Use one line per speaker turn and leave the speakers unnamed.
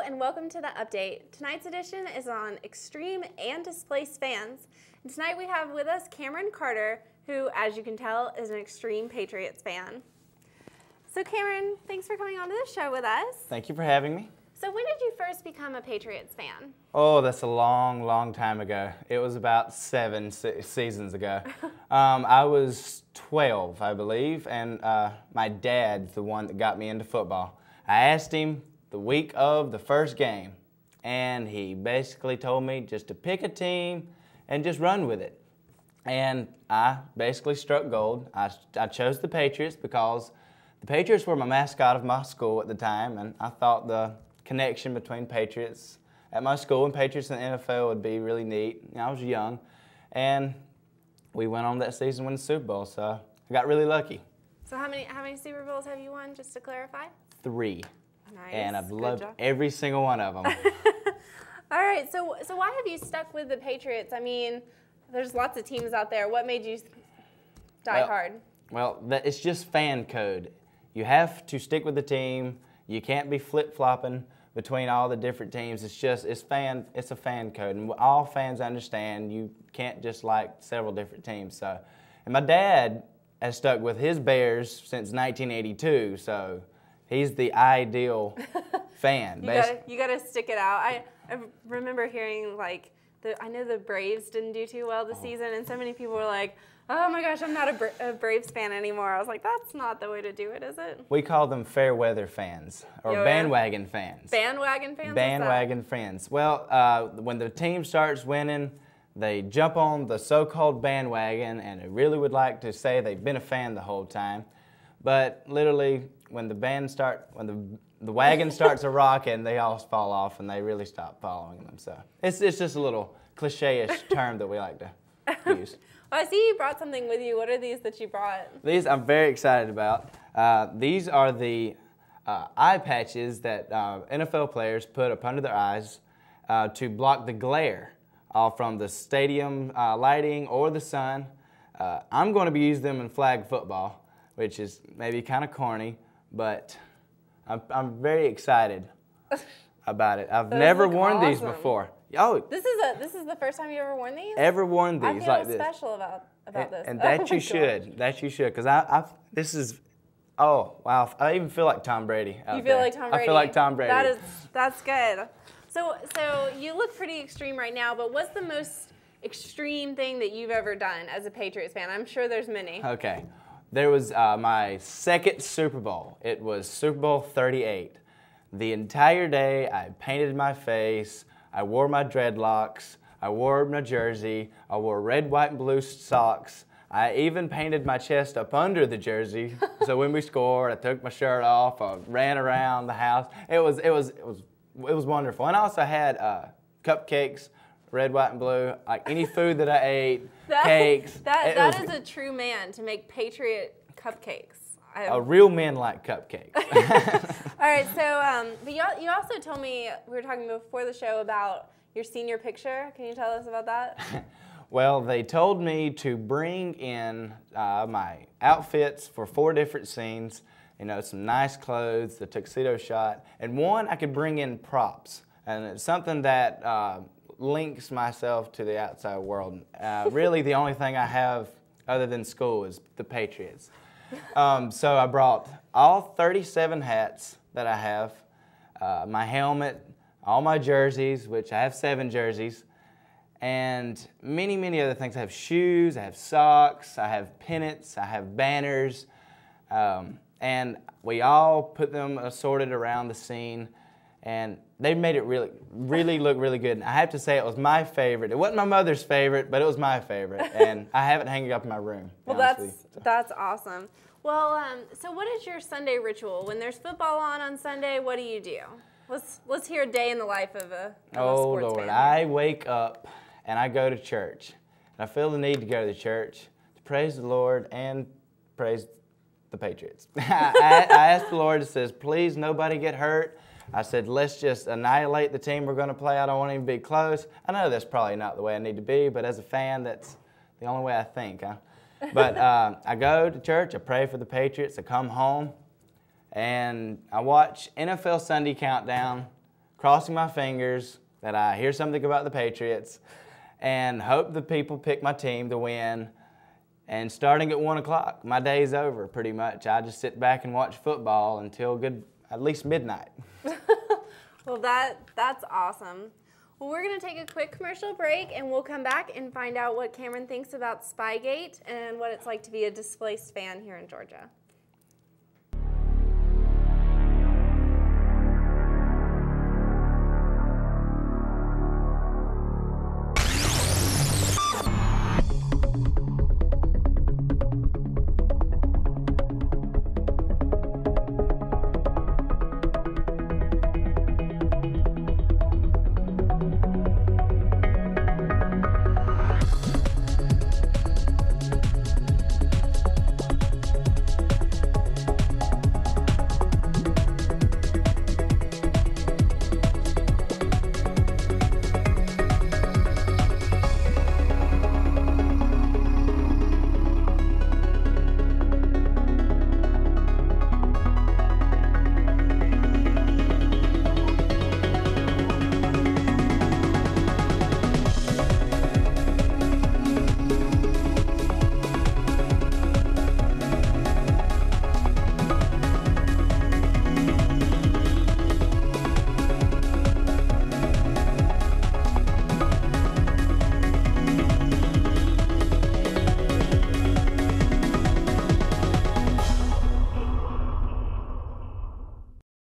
and welcome to the update. Tonight's edition is on extreme and displaced fans. And tonight we have with us Cameron Carter, who, as you can tell, is an extreme Patriots fan. So Cameron, thanks for coming on to the show with us.
Thank you for having me.
So when did you first become a Patriots fan?
Oh, that's a long, long time ago. It was about 7 seasons ago. I was 12, I believe, and my dad's the one that got me into football. I asked him the week of the first game, and he basically told me just to pick a team and just run with it. And I basically struck gold. I chose the Patriots because the Patriots were my mascot of my school at the time, and I thought the connection between Patriots at my school and Patriots in the NFL would be really neat. I was young, and we went on that season winning the Super Bowl, so I got really lucky.
So how many Super Bowls have you won, just to clarify?
3.
Nice.
And I've
Good
loved
job.
every single one of them.
All right, so why have you stuck with the Patriots? I mean, there's lots of teams out there. What made you die hard? Well,
it's just fan code. You have to stick with the team. You can't be flip-flopping between all the different teams. It's a fan code, and all fans understand you can't just like several different teams. So, and my dad has stuck with his Bears since 1982, so he's the ideal fan.
You gotta stick it out. I remember hearing I know the Braves didn't do too well this season, and so many people were like, "Oh my gosh, I'm not a Braves fan anymore." I was like, "That's not the way to do it, is it?"
We call them fair weather fans or bandwagon fans.
Bandwagon fans.
Bandwagon fans. Well, when the team starts winning, they jump on the so-called bandwagon, and they really would like to say they've been a fan the whole time, but literally, when the wagon starts a rocking, they all fall off and they really stop following them. So it's just a little cliche-ish term that we like to use.
Well, I see you brought something with you. What are these that you brought?
These I'm very excited about. These are the eye patches that NFL players put up under their eyes to block the glare from the stadium lighting or the sun. I'm going to be using them in flag football, which is maybe kind of corny, but I'm very excited about it. I've never worn these before. Oh,
this is the first time you ever worn these?
Ever worn these like this?
I feel special about this.
And that you should. That you should, because this is. Oh wow! I even feel like Tom Brady.
You feel like Tom Brady.
I feel like Tom Brady.
That's good. So you look pretty extreme right now, but what's the most extreme thing that you've ever done as a Patriots fan? I'm sure there's many.
Okay. There was my second Super Bowl. It was Super Bowl 38. The entire day, I painted my face. I wore my dreadlocks. I wore my jersey. I wore red, white, and blue socks. I even painted my chest up under the jersey. So when we scored, I took my shirt off. I ran around the house. It was wonderful. And I also had cupcakes. Red, white, and blue, like any food that I ate, cakes.
That is a true man to make Patriot cupcakes.
A real man like cupcakes.
All right, so but you also told me, we were talking before the show about your senior picture. Can you tell us about that?
Well, they told me to bring in my outfits for 4 different scenes, some nice clothes, the tuxedo shot, and one I could bring in props. And it's something that links myself to the outside world. Really, the only thing I have other than school is the Patriots. So I brought all 37 hats that I have, my helmet, all my jerseys, which I have 7 jerseys, and many, many other things. I have shoes, I have socks, I have pennants, I have banners, and we all put them assorted around the scene. And they made it really look really good. And I have to say it was my favorite. It wasn't my mother's favorite, but it was my favorite. And I have it hanging up in my room.
Well, that's awesome. Well, so what is your Sunday ritual? When there's football on Sunday, what do you do? Let's hear a day in the life of a sports
Lord,
fan.
I wake up and I go to church. And I feel the need to go to church to praise the Lord and praise the Patriots. I asked the Lord, it says, please nobody get hurt. I said, let's just annihilate the team we're going to play. I don't want to even be close. I know that's probably not the way I need to be, but as a fan, that's the only way I think. Huh? But I go to church, I pray for the Patriots, I come home, and I watch NFL Sunday Countdown, crossing my fingers that I hear something about the Patriots, and hope the people pick my team to win. And starting at 1 o'clock, my day's over pretty much. I just sit back and watch football until at least midnight.
Well, that's awesome. Well, we're going to take a quick commercial break, and we'll come back and find out what Cameron thinks about Spygate and what it's like to be a Displaced fan here in Georgia.